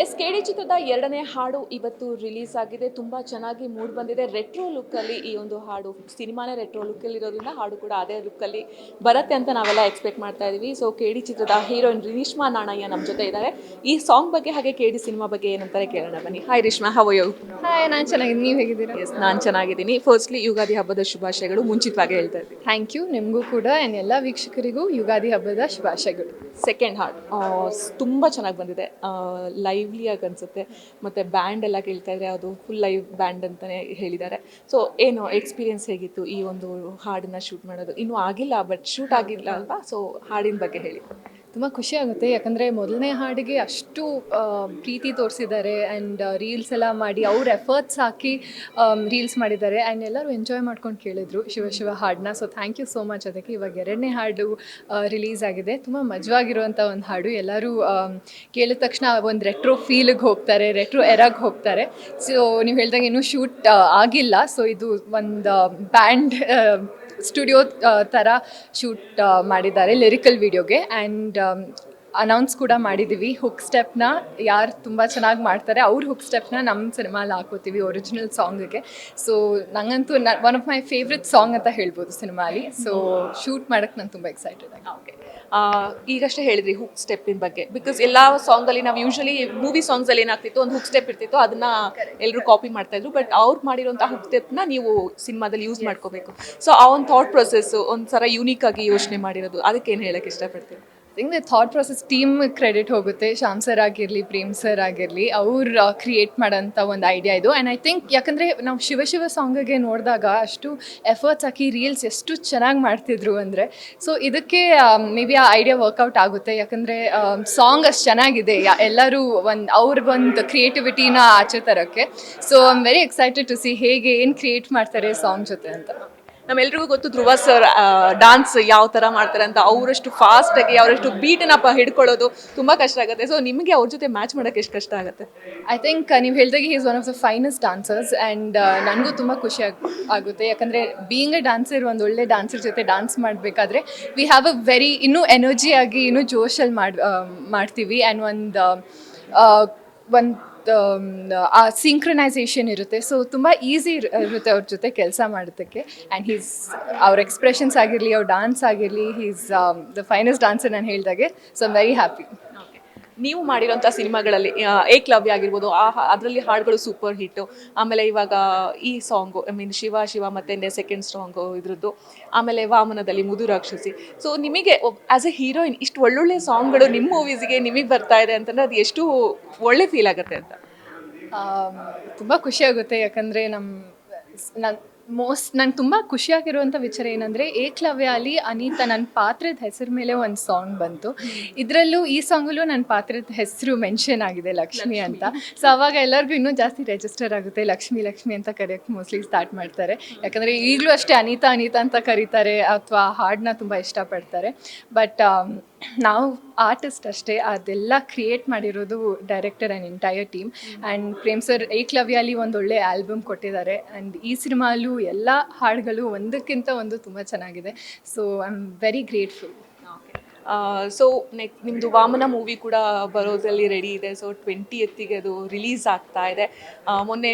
D ಚಿತ್ರದ ಎರಡನೇ ಹಾಡು ಇವತ್ತು ರಿಲೀಸ್ ಆಗಿದೆ. ತುಂಬ ಚೆನ್ನಾಗಿ ಮೂಡ್ ಬಂದಿದೆ. ರೆಟ್ರೋ ಲುಕ್ಕಲ್ಲಿ ಈ ಒಂದು ಹಾಡು, ಸಿನಿಮಾನೇ ರೆಟ್ರೋ ಲುಕ್ಕಲ್ಲಿ ಇರೋದ್ರಿಂದ ಹಾಡು ಕೂಡ ಅದೇ ಲುಕ್ಕಲ್ಲಿ ಬರುತ್ತೆ ಅಂತ ನಾವೆಲ್ಲ ಎಕ್ಸ್ಪೆಕ್ಟ್ ಮಾಡ್ತಾ ಇದ್ದೀವಿ. ಸೊ ಡಿ ಚಿತ್ರದ ಹೀರೋಯಿನ್ ರಿಶ್ಮಾ ನಾಣಯ್ಯ ನಮ್ಮ ಜೊತೆ ಇದ್ದಾರೆ. ಈ ಸಾಂಗ್ ಬಗ್ಗೆ ಹಾಗೆ ಡಿ ಸಿನಿಮಾ ಬಗ್ಗೆ ಏನಂತಾರೆ ಕೇಳೋಣ ಬನ್ನಿ. Hi Rishma, how are you? Hi, ನಾನು ಚೆನ್ನಾಗಿದ್ದೀನಿ. ನೀವು ಹೇಗಿದ್ದೀರಾ? ಎಸ್, ನಾನು ಚೆನ್ನಾಗಿದ್ದೀನಿ. ಫಸ್ಟ್ಲಿ ಯುಗಾದಿ ಹಬ್ಬದ ಶುಭಾಶಯಗಳು ಮುಂಚಿತವಾಗಿ ಹೇಳ್ತಾ ಇದ್ದೀನಿ. Thank you. ನಿಮಗೂ ಕೂಡ ಆ್ಯಂಡ್ ಎಲ್ಲ ವೀಕ್ಷಕರಿಗೂ ಯುಗಾದಿ ಹಬ್ಬದ ಶುಭಾಶಯಗಳು. ಸೆಕೆಂಡ್ ಹಾಡು ತುಂಬ ಚೆನ್ನಾಗಿ ಬಂದಿದೆ. ಲೈವ್ಲಿಯಾಗಿ ಅನಿಸುತ್ತೆ. ಮತ್ತು ಬ್ಯಾಂಡ್ ಎಲ್ಲ ಕೇಳ್ತಾ ಇದ್ರೆ ಅದು ಫುಲ್ ಲೈವ್ ಬ್ಯಾಂಡ್ ಅಂತಲೇ ಹೇಳಿದ್ದಾರೆ. ಸೊ ಏನು ಎಕ್ಸ್ಪೀರಿಯನ್ಸ್ ಹೇಗಿತ್ತು ಈ ಒಂದು ಹಾಡನ್ನು ಶೂಟ್ ಮಾಡೋದು? ಇನ್ನೂ ಆಗಿಲ್ಲ, ಬಟ್ ಶೂಟ್ ಆಗಿಲ್ಲ ಅಲ್ವಾ? ಸೊ ಹಾಡಿನ ಬಗ್ಗೆ ಹೇಳಿ. ತುಂಬ ಖುಷಿ ಆಗುತ್ತೆ, ಯಾಕಂದರೆ ಮೊದಲನೇ ಹಾಡಿಗೆ ಅಷ್ಟು ಪ್ರೀತಿ ತೋರಿಸಿದ್ದಾರೆ ಆ್ಯಂಡ್ ರೀಲ್ಸ್ ಎಲ್ಲ ಮಾಡಿ ಅವ್ರ ಎಫರ್ಟ್ಸ್ ಹಾಕಿ ರೀಲ್ಸ್ ಮಾಡಿದ್ದಾರೆ ಆ್ಯಂಡ್ ಎಲ್ಲರೂ ಎಂಜಾಯ್ ಮಾಡ್ಕೊಂಡು ಕೇಳಿದ್ರು ಶಿವ ಶಿವ ಹಾಡನ್ನ. So thank you so much. ಅದಕ್ಕೆ ಇವಾಗ ಎರಡನೇ ಹಾಡು ರಿಲೀಸ್ ಆಗಿದೆ. ತುಂಬ ಮಜವಾಗಿರುವಂಥ ಒಂದು ಹಾಡು. ಎಲ್ಲರೂ ಕೇಳಿದ ತಕ್ಷಣ ಒಂದು ರೆಟ್ರೋ ಫೀಲಿಗೆ ಹೋಗ್ತಾರೆ, ರೆಟ್ರೋ ಎರಾಗೆ ಹೋಗ್ತಾರೆ. ಸೊ ನೀವು ಹೇಳ್ದಂಗೆ ಇನ್ನೂ ಶೂಟ್ ಆಗಿಲ್ಲ. ಸೊ ಇದು ಒಂದು ಬ್ಯಾಂಡ್ ಸ್ಟುಡಿಯೋ ಥರ ಶೂಟ್ ಮಾಡಿದ್ದಾರೆ ಲಿರಿಕಲ್ ವಿಡಿಯೋಗೆ. ಆ್ಯಂಡ್ ಅನೌನ್ಸ್ ಕೂಡ ಮಾಡಿದ್ದೀವಿ. ಹುಕ್ ಸ್ಟೆಪ್ನ ಯಾರು ತುಂಬ ಚೆನ್ನಾಗಿ ಮಾಡ್ತಾರೆ ಅವ್ರ ಹುಕ್ ಸ್ಟೆಪ್ನ ನಮ್ಮ ಸಿನಿಮಾಲಿ ಹಾಕೋತೀವಿ ಒರಿಜಿನಲ್ ಸಾಂಗಿಗೆ. ಸೊ ನನಗಂತೂ one of my favourite song ಅಂತ ಹೇಳ್ಬೋದು ಸಿನಿಮಾಲಿ. ಸೊ ಶೂಟ್ ಮಾಡೋಕ್ಕೆ ನಾನು ತುಂಬ ಎಕ್ಸೈಟೆಡ್ ಆಗಿ. ಓಕೆ, ಈಗಷ್ಟೇ ಹೇಳಿದ್ರಿ ಹುಕ್ ಸ್ಟೆಪ್ಪಿನ ಬಗ್ಗೆ. ಬಿಕಾಸ್ ಎಲ್ಲ ಸಾಂಗಲ್ಲಿ ನಾವು ಯೂಶಲಿ ಮೂವಿ ಸಾಂಗ್ಸಲ್ಲಿ ಏನಾಗ್ತಿತ್ತು, ಒಂದು ಹುಕ್ ಸ್ಟೆಪ್ ಇರ್ತಿತ್ತು, ಅದನ್ನ ಎಲ್ಲರೂ ಕಾಪಿ ಮಾಡ್ತಾ ಇದ್ರು. ಬಟ್ ಅವ್ರು ಮಾಡಿರೋಂಥ ಹುಕ್ ಸ್ಟೆಪ್ನ ನೀವು ಸಿನಿಮಾದಲ್ಲಿ ಯೂಸ್ ಮಾಡ್ಕೋಬೇಕು. ಸೊ ಆ ಒಂದು ಥಾಟ್ ಪ್ರೊಸೆಸ್ ಒಂಥರ ಯೂನಿಕ್ ಆಗಿ ಯೋಚನೆ ಮಾಡಿರೋದು, ಅದಕ್ಕೆ ಏನು ಹೇಳಕ್ಕೆ ಇಷ್ಟಪಡ್ತೀನಿ? Think thought process team credit ಹೋಗುತ್ತೆ. ಶ್ಯಾಮ್ ಸರ್ ಆಗಿರಲಿ, ಪ್ರೇಮ್ ಸರ್ ಆಗಿರಲಿ, ಅವ್ರು ಕ್ರಿಯೇಟ್ ಮಾಡೋಂಥ ಒಂದು ಐಡಿಯಾ ಇದು. ಆ್ಯಂಡ್ ಐ ಥಿಂಕ್ ಯಾಕಂದರೆ ನಾವು ಶಿವ ಶಿವ ಸಾಂಗಿಗೆ ನೋಡಿದಾಗ ಅಷ್ಟು ಎಫರ್ಟ್ಸ್ ಹಾಕಿ ರೀಲ್ಸ್ ಎಷ್ಟು ಚೆನ್ನಾಗಿ ಮಾಡ್ತಿದ್ರು ಅಂದರೆ, ಸೊ ಇದಕ್ಕೆ ಮೇ ಬಿ ಆ ಐಡಿಯಾ ವರ್ಕೌಟ್ ಆಗುತ್ತೆ. ಯಾಕಂದರೆ ಸಾಂಗ್ ಅಷ್ಟು ಚೆನ್ನಾಗಿದೆ, ಎಲ್ಲರೂ ಅವ್ರಿಗೊಂದು ಕ್ರಿಯೇಟಿವಿಟಿನ ಆಚೆ ತರೋಕ್ಕೆ. So I am very excited to see ಹೇಗೆ ಏನು ಕ್ರಿಯೇಟ್ ಮಾಡ್ತಾರೆ ಸಾಂಗ್ ಜೊತೆ ಅಂತ. ನಮ್ಮೆಲ್ರಿಗೂ ಗೊತ್ತು ಧ್ರುವ ಸರ್ ಡಾನ್ಸ್ ಯಾವ ಥರ ಮಾಡ್ತಾರೆ ಅಂತ. ಅವರಷ್ಟು ಫಾಸ್ಟಾಗಿ ಅವರಷ್ಟು ಬೀಟನ್ನ ಹಿಡ್ಕೊಳ್ಳೋದು ತುಂಬ ಕಷ್ಟ ಆಗುತ್ತೆ. ಸೊ ನಿಮಗೆ ಅವ್ರ ಜೊತೆ ಮ್ಯಾಚ್ ಮಾಡೋಕ್ಕೆ ಎಷ್ಟು ಕಷ್ಟ ಆಗುತ್ತೆ? ಐ ಥಿಂಕ್ ನೀವು ಹೇಳಿದಾಗೆ he is one of the finest dancers. And ನನಗೂ ತುಂಬ ಖುಷಿ ಆಗುತ್ತೆ, ಯಾಕಂದರೆ ಬೀಯಿಂಗ್ ಎ ಡಾನ್ಸರ್, ಒಂದು ಒಳ್ಳೆ ಡಾನ್ಸರ್ ಜೊತೆ ಡಾನ್ಸ್ ಮಾಡಬೇಕಾದ್ರೆ ವಿ ಹ್ಯಾವ್ ಅ ವೆರಿ ಇನ್ನೂ ಎನರ್ಜಿಯಾಗಿ ಇನ್ನೂ ಜೋಶಲ್ಲಿ ಮಾಡ್ತೀವಿ. ಆ್ಯಂಡ್ ಒಂದು ಆ ಸಿಂಕ್ರನೈಸೇಷನ್ ಇರುತ್ತೆ. ಸೊ ತುಂಬ ಈಸಿ ಇರುತ್ತೆ ಅವ್ರ ಜೊತೆ ಕೆಲಸ ಮಾಡೋದಕ್ಕೆ. ಆ್ಯಂಡ್ ಅವ್ರ ಎಕ್ಸ್ಪ್ರೆಷನ್ಸ್ ಆಗಿರಲಿ, ಅವ್ರ ಡಾನ್ಸ್ ಆಗಿರಲಿ, ಈಸ್ ದ ಫೈನೆಸ್ಟ್ ಡಾನ್ಸರ್ ನಾನು ಹೇಳಿದಾಗೆ. So I'm very happy. ನೀವು ಮಾಡಿರೋಂಥ ಸಿನಿಮಾಗಳಲ್ಲಿ ಏಕಲವ್ಯ ಆಗಿರ್ಬೋದು, ಅದರಲ್ಲಿ ಹಾಡುಗಳು ಸೂಪರ್ ಹಿಟ್ಟು. ಆಮೇಲೆ ಇವಾಗ ಈ song, I mean Shiva Shiva ಮತ್ತು ಸೆಕೆಂಡ್ ಸಾಂಗು ಇದ್ರದ್ದು, ಆಮೇಲೆ ವಾಮನದಲ್ಲಿ ಮುದು ರಾಕ್ಷಸಿ. ಸೊ ನಿಮಗೆ ಆ್ಯಸ್ ಎ ಹೀರೋಯಿನ್ ಇಷ್ಟು ಒಳ್ಳೊಳ್ಳೆ ಸಾಂಗ್ಗಳು ನಿಮ್ಮ ಮೂವೀಸಿಗೆ ನಿಮಗೆ ಬರ್ತಾ ಇದೆ ಅಂತಂದರೆ ಅದು ಎಷ್ಟು ಒಳ್ಳೆ ಫೀಲ್ ಆಗುತ್ತೆ ಅಂತ? ತುಂಬ ಖುಷಿಯಾಗುತ್ತೆ, ಯಾಕಂದರೆ ನಂಗೆ ತುಂಬ ಖುಷಿಯಾಗಿರುವಂಥ ವಿಚಾರ ಏನಂದರೆ, ಏಕಲವ್ಯ ಅಲ್ಲಿ ಅನಿತಾ ನನ್ನ ಪಾತ್ರದ ಹೆಸರು ಮೇಲೆ ಒಂದು ಸಾಂಗ್ ಬಂತು. ಇದರಲ್ಲೂ ಈ ಸಾಂಗಲ್ಲೂ ನನ್ನ ಪಾತ್ರದ ಹೆಸರು ಮೆನ್ಷನ್ ಆಗಿದೆ, ಲಕ್ಷ್ಮಿ ಅಂತ. ಸೊ ಅವಾಗ ಎಲ್ಲರಿಗೂ ಇನ್ನೂ ಜಾಸ್ತಿ ರಿಜಿಸ್ಟರ್ ಆಗುತ್ತೆ, ಲಕ್ಷ್ಮಿ ಲಕ್ಷ್ಮಿ ಅಂತ ಕರೆಯೋಕ್ಕೆ ಮೋಸ್ಟ್ಲಿ ಸ್ಟಾರ್ಟ್ ಮಾಡ್ತಾರೆ. ಯಾಕಂದರೆ ಈಗಲೂ ಅಷ್ಟೇ ಅನಿತಾ ಅನಿತಾ ಅಂತ ಕರೀತಾರೆ, ಅಥವಾ ಹಾಡನ್ನ ತುಂಬ ಇಷ್ಟಪಡ್ತಾರೆ. ಬಟ್ ನಾವು ಆರ್ಟಿಸ್ಟ್ ಅಷ್ಟೇ, ಅದೆಲ್ಲ ಕ್ರಿಯೇಟ್ ಮಾಡಿರೋದು director and entire team. And Prem sir ಏಕಲವ್ಯಲ್ಲಿ ಒಂದು ಒಳ್ಳೆ ಆಲ್ಬಮ್ ಕೊಟ್ಟಿದ್ದಾರೆ. ಆ್ಯಂಡ್ ಈ ಸಿನಿಮಾಲೂ ಎಲ್ಲ ಹಾಡುಗಳು ಒಂದಕ್ಕಿಂತ ಒಂದು ತುಂಬ ಚೆನ್ನಾಗಿದೆ. So I am very grateful. So ನಿಮ್ಮದು ವಾಮನ ಮೂವಿ ಕೂಡ ಬರೋದ್ರಲ್ಲಿ ರೆಡಿ ಇದೆ. ಸೊ 20th ಅದು ರಿಲೀಸ್ ಆಗ್ತಾ ಇದೆ. ಮೊನ್ನೆ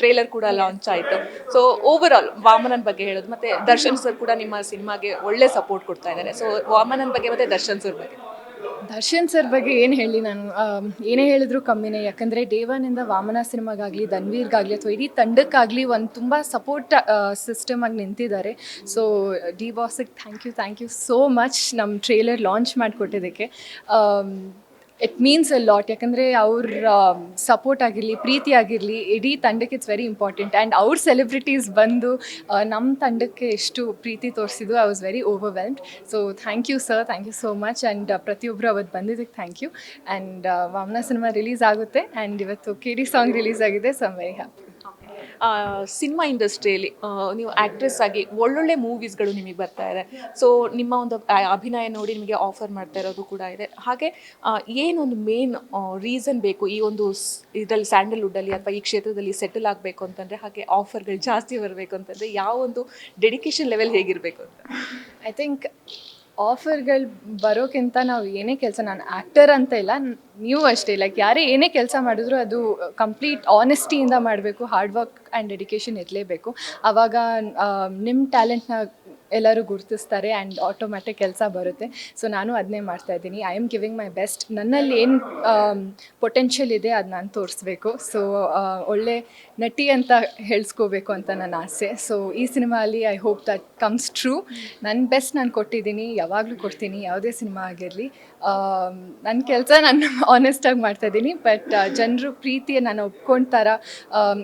ಟ್ರೇಲರ್ ಕೂಡ ಲಾಂಚ್ ಆಯಿತು. ಸೊ ಓವರ್ ಆಲ್ ವಾಮನನ್ ಬಗ್ಗೆ ಹೇಳೋದು, ಮತ್ತು ದರ್ಶನ್ ಸರ್ ಕೂಡ ನಿಮ್ಮ ಸಿನಿಮಾಗೆ ಒಳ್ಳೆ ಸಪೋರ್ಟ್ ಕೊಡ್ತಾ ಇದ್ದಾರೆ. ಸೊ ವಾಮನನ್ ಬಗ್ಗೆ ಮತ್ತು ದರ್ಶನ್ ಸರ್ ಬಗ್ಗೆ? ದರ್ಶನ್ ಸರ್ ಬಗ್ಗೆ ಏನು ಹೇಳಿ, ನಾನು ಏನೇ ಹೇಳಿದ್ರು ಕಮ್ಮಿನೇ. ಯಾಕಂದರೆ ಡೇ ಒನ್ನಿಂದ ವಾಮನ ಸಿನಿಮಾಗಾಗಲಿ, ಧನ್ವೀರ್ಗಾಗಲಿ, ಅಥವಾ ಇಡೀ ತಂಡಕ್ಕಾಗಲಿ ಒಂದು ತುಂಬ ಸಪೋರ್ಟ್ ಸಿಸ್ಟಮ್ ಆಗಿ ನಿಂತಿದ್ದಾರೆ. ಸೊ ಡಿ ಬಾಸಿಗೆ ಥ್ಯಾಂಕ್ ಯು ಸೋ ಮಚ್ ನಮ್ಮ ಟ್ರೇಲರ್ ಲಾಂಚ್ ಮಾಡಿಕೊಟ್ಟಿದ್ದಕ್ಕೆ. ಇಟ್ ಮೀನ್ಸ್ ಅ ಲಾಟ್, ಯಾಕಂದರೆ ಅವ್ರ ಸಪೋರ್ಟ್ ಆಗಿರಲಿ, ಪ್ರೀತಿ ಆಗಿರಲಿ, ಇಡೀ ತಂಡಕ್ಕೆ ಇಟ್ಸ್ ವೆರಿ ಇಂಪಾರ್ಟೆಂಟ್. ಆ್ಯಂಡ್ ಅವ್ರ ಸೆಲೆಬ್ರಿಟೀಸ್ ಬಂದು ನಮ್ಮ ತಂಡಕ್ಕೆ ಎಷ್ಟು ಪ್ರೀತಿ ತೋರಿಸಿದ್ದು, I was very overwhelmed. So thank you sir, thank you so much. And ಪ್ರತಿಯೊಬ್ಬರು ಅವತ್ತು ಬಂದಿದ್ದಕ್ಕೆ thank you. And Vamana cinema release ಆಗುತ್ತೆ, ಆ್ಯಂಡ್ ಇವತ್ತು ಡಿ ಸಾಂಗ್ ರಿಲೀಸ್ ಆಗಿದೆ. So I'm very happy. Cinema ಇಂಡಸ್ಟ್ರಿಯಲ್ಲಿ ನೀವು ಆ್ಯಕ್ಟ್ರೆಸ್ ಆಗಿ ಒಳ್ಳೊಳ್ಳೆ ಮೂವೀಸ್ಗಳು ನಿಮಗೆ ಬರ್ತಾ ಇದೆ. ಸೊ ನಿಮ್ಮ ಒಂದು ಅಭಿನಯ ನೋಡಿ ನಿಮಗೆ ಆಫರ್ ಮಾಡ್ತಾ ಇರೋದು ಕೂಡ ಇದೆ. ಹಾಗೆ ಏನೊಂದು ಮೇನ್ ರೀಸನ್ ಬೇಕು ಈ ಒಂದು ಇದರಲ್ಲಿ ಸ್ಯಾಂಡಲ್ವುಡ್ಡಲ್ಲಿ ಅಥವಾ ಈ ಕ್ಷೇತ್ರದಲ್ಲಿ ಸೆಟಲ್ ಆಗಬೇಕು ಅಂತಂದರೆ, ಹಾಗೆ ಆಫರ್ಗಳು ಜಾಸ್ತಿ ಬರಬೇಕು ಅಂತಂದರೆ ಯಾವ ಒಂದು ಡೆಡಿಕೇಶನ್ ಲೆವೆಲ್ ಹೇಗಿರಬೇಕು ಅಂತ? ಐ ಥಿಂಕ್ ಆಫರ್ಗಳು ಬರೋಕ್ಕಿಂತ ನಾವು ಏನೇ ಕೆಲಸ, ನಾನು ಆ್ಯಕ್ಟರ್ ಅಂತ ಇಲ್ಲ, ನೀವು ಅಷ್ಟೇ, ಲೈಕ್ ಯಾರೇ ಏನೇ ಕೆಲಸ ಮಾಡಿದ್ರು ಅದು ಕಂಪ್ಲೀಟ್ ಆನೆಸ್ಟಿಯಿಂದ ಮಾಡಬೇಕು, ಹಾರ್ಡ್ ವರ್ಕ್ ಆ್ಯಂಡ್ ಡೆಡಿಕೇಶನ್ ಇರಲೇಬೇಕು. ಆವಾಗ ನಿಮ್ಮ ಟ್ಯಾಲೆಂಟ್ನ ಎಲ್ಲರೂ ಗುರುತಿಸ್ತಾರೆ ಆ್ಯಂಡ್ ಆಟೋಮ್ಯಾಟಿಕ್ ಕೆಲಸ ಬರುತ್ತೆ. ಸೊ ನಾನು ಅದನ್ನೇ ಮಾಡ್ತಾಯಿದ್ದೀನಿ. I am giving my best. ನನ್ನಲ್ಲಿ ಏನು ಪೊಟೆನ್ಷಿಯಲ್ ಇದೆ ಅದು ನಾನು ತೋರಿಸ್ಬೇಕು. ಸೊ ಒಳ್ಳೆ ನಟಿ ಅಂತ ಹೇಳ್ಸ್ಕೋಬೇಕು ಅಂತ ನನ್ನ ಆಸೆ. ಸೊ ಈ ಸಿನಿಮಾಲಿ I hope that comes true. ನನ್ನ ಬೆಸ್ಟ್ ನಾನು ಕೊಟ್ಟಿದ್ದೀನಿ, ಯಾವಾಗಲೂ ಕೊಡ್ತೀನಿ, ಯಾವುದೇ ಸಿನಿಮಾ ಆಗಿರಲಿ. ನನ್ನ ಕೆಲಸ ನಾನು ಆನೆಸ್ಟಾಗಿ ಮಾಡ್ತಾಯಿದ್ದೀನಿ. ಬಟ್ ಜನರು ಪ್ರೀತಿ ನಾನು ಒಪ್ಕೊಳ್ತಾರ,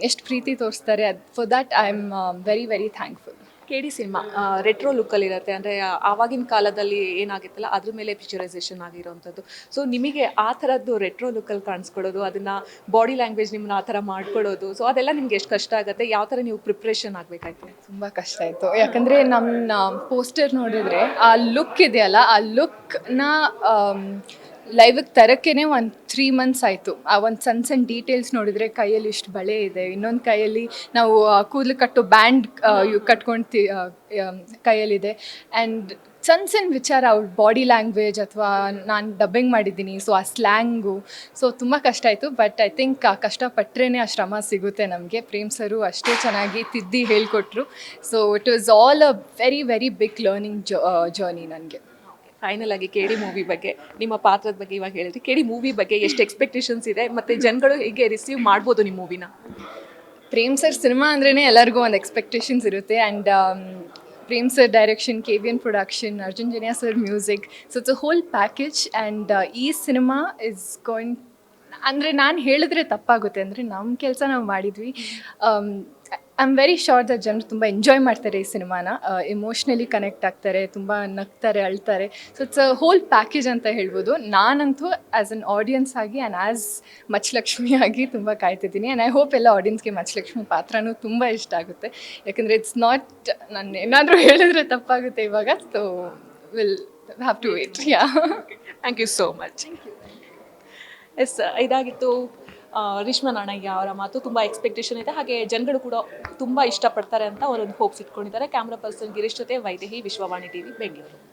ಎಷ್ಟು ಪ್ರೀತಿ ತೋರಿಸ್ತಾರೆ, ಅದು for that I am very very thankful. KD cinema retro ಲುಕ್ಕಲ್ಲಿ ಇರುತ್ತೆ, ಅಂದರೆ ಆವಾಗಿನ ಕಾಲದಲ್ಲಿ ಏನಾಗಿತ್ತಲ್ಲ ಅದ್ರ ಮೇಲೆ ಪಿಕ್ಚರೈಸೇಷನ್ ಆಗಿರೋವಂಥದ್ದು. ಸೊ ನಿಮಗೆ ಆ ಥರದ್ದು ರೆಟ್ರೋ ಲುಕ್ಕಲ್ಲಿ ಕಾಣಿಸ್ಕೊಳ್ಳೋದು, ಅದನ್ನು ಬಾಡಿ ಲ್ಯಾಂಗ್ವೇಜ್ ನಿಮ್ಮನ್ನ ಆ ಥರ ಮಾಡ್ಕೊಳ್ಳೋದು, ಸೊ ಅದೆಲ್ಲ ನಿಮ್ಗೆ ಎಷ್ಟು ಕಷ್ಟ ಆಗುತ್ತೆ, ಯಾವ ಥರ ನೀವು ಪ್ರಿಪ್ರೇಷನ್ ಆಗಬೇಕಾಯ್ತು? ತುಂಬ ಕಷ್ಟ ಆಯಿತು. ಯಾಕಂದರೆ ನಮ್ಮ ಪೋಸ್ಟರ್ ನೋಡಿದರೆ ಆ ಲುಕ್ ಇದೆಯಲ್ಲ, ಆ ಲುಕ್ನ ಲೈವಿಗೆ ತರೋಕ್ಕೇ ಒಂದು 3 months ಆಯಿತು. ಆ ಒಂದು ಸಣ್ಣ ಸಣ್ಣ ಡೀಟೇಲ್ಸ್ ನೋಡಿದರೆ, ಕೈಯಲ್ಲಿ ಇಷ್ಟು ಬಳೆ ಇದೆ, ಇನ್ನೊಂದು ಕೈಯಲ್ಲಿ ನಾವು ಕೂದಲು ಕಟ್ಟೋ ಬ್ಯಾಂಡ್ ಕಟ್ಕೊಂಡು ಕೈಯಲ್ಲಿದೆ. ಆ್ಯಂಡ್ ಸಣ್ಣ ಸಣ್ಣ ವಿಚಾರ, ಅವ್ರ ಬಾಡಿ ಲ್ಯಾಂಗ್ವೇಜ್ ಅಥವಾ ನಾನು ಡಬ್ಬಿಂಗ್ ಮಾಡಿದ್ದೀನಿ, ಸೊ ಆ ಸ್ಲ್ಯಾಂಗು, ಸೊ ತುಂಬ ಕಷ್ಟ ಆಯಿತು. ಬಟ್ ಐ ಥಿಂಕ್ ಕಷ್ಟಪಟ್ಟರೆ ಆ ಶ್ರಮ ಸಿಗುತ್ತೆ ನಮಗೆ. ಪ್ರೇಮ್ ಸರು ಅಷ್ಟೇ ಚೆನ್ನಾಗಿ ತಿದ್ದಿ ಹೇಳಿಕೊಟ್ರು. So it was all a very very big learning journey ನನಗೆ. ಫೈನಲ್ ಆಗಿ KD ಮೂವಿ ಬಗ್ಗೆ, ನಿಮ್ಮ ಪಾತ್ರದ ಬಗ್ಗೆ ಇವಾಗ ಹೇಳಿದ್ರಿ, KD ಮೂವಿ ಬಗ್ಗೆ ಎಷ್ಟು ಎಕ್ಸ್ಪೆಕ್ಟೇಷನ್ಸ್ ಇದೆ ಮತ್ತು ಜನಗಳು ಹೇಗೆ ರಿಸೀವ್ ಮಾಡ್ಬೋದು ನಿಮ್ಮ ಮೂವಿನ? ಪ್ರೇಮ್ ಸರ್ ಸಿನಿಮಾ ಅಂದ್ರೇ ಎಲ್ಲರಿಗೂ ಒಂದು ಎಕ್ಸ್ಪೆಕ್ಟೇಷನ್ಸ್ ಇರುತ್ತೆ. And Prem sir direction, KVN production, Arjun Janya sir music, so it's a whole package. And ಈ ಸಿನಿಮಾ ಇಸ್ ಗೋಯಿಂಗ್, ಅಂದರೆ ನಾನು ಹೇಳಿದ್ರೆ ತಪ್ಪಾಗುತ್ತೆ, ಅಂದರೆ ನಮ್ಮ ಕೆಲಸ ನಾವು ಮಾಡಿದ್ವಿ. I am very sure that ಜನರು ತುಂಬ ಎಂಜಾಯ್ ಮಾಡ್ತಾರೆ ಈ ಸಿನಿಮಾನ, ಎಮೋಷ್ನಲಿ ಕನೆಕ್ಟ್ ಆಗ್ತಾರೆ, ತುಂಬ ನಗ್ತಾರೆ, ಅಳ್ತಾರೆ. So it's a whole package ಅಂತ ಹೇಳ್ಬೋದು. ನಾನಂತೂ ಆ್ಯಸ್ ಅನ್ ಆಡಿಯನ್ಸ್ ಆಗಿ ಆ್ಯಂಡ್ ಆ್ಯಸ್ ಮಚ್ಚಲಕ್ಷ್ಮಿ ಆಗಿ ತುಂಬ ಕಾಯ್ತಿದ್ದೀನಿ. ಆ್ಯಂಡ್ ಐ ಹೋಪ್ ಎಲ್ಲ ಆಡಿಯನ್ಸ್ಗೆ ಮಚ್ಚಲಕ್ಷ್ಮಿ ಪಾತ್ರನೂ ತುಂಬ ಇಷ್ಟ ಆಗುತ್ತೆ. ಯಾಕಂದರೆ ಇಟ್ಸ್ ನಾಟ್, ನಾನು ಏನಾದರೂ ಹೇಳಿದ್ರೆ ತಪ್ಪಾಗುತ್ತೆ ಇವಾಗ. So will have to wait. Yeah, thank you so much. Yes, ಇದಾಗಿತ್ತು ರೇಷ್ಮಾ ನಾಣಯ್ಯ ಅವರ ಮಾತು. ತುಂಬ ಎಕ್ಸ್ಪೆಕ್ಟೇಷನ್ ಇದೆ, ಹಾಗೆ ಜನಗಳು ಕೂಡ ತುಂಬ ಇಷ್ಟಪಡ್ತಾರೆ ಅಂತ ಅವರೊಂದು ಹೋಪ್ಸ್ ಇಟ್ಕೊಂಡಿದ್ದಾರೆ. ಕ್ಯಾಮ್ರಾ ಪರ್ಸನ್ ಗಿರೀಶ್ ಜೊತೆ ವೈದೇಹಿ, ವಿಶ್ವವಾಣಿ TV, ಬೆಂಗಳೂರು.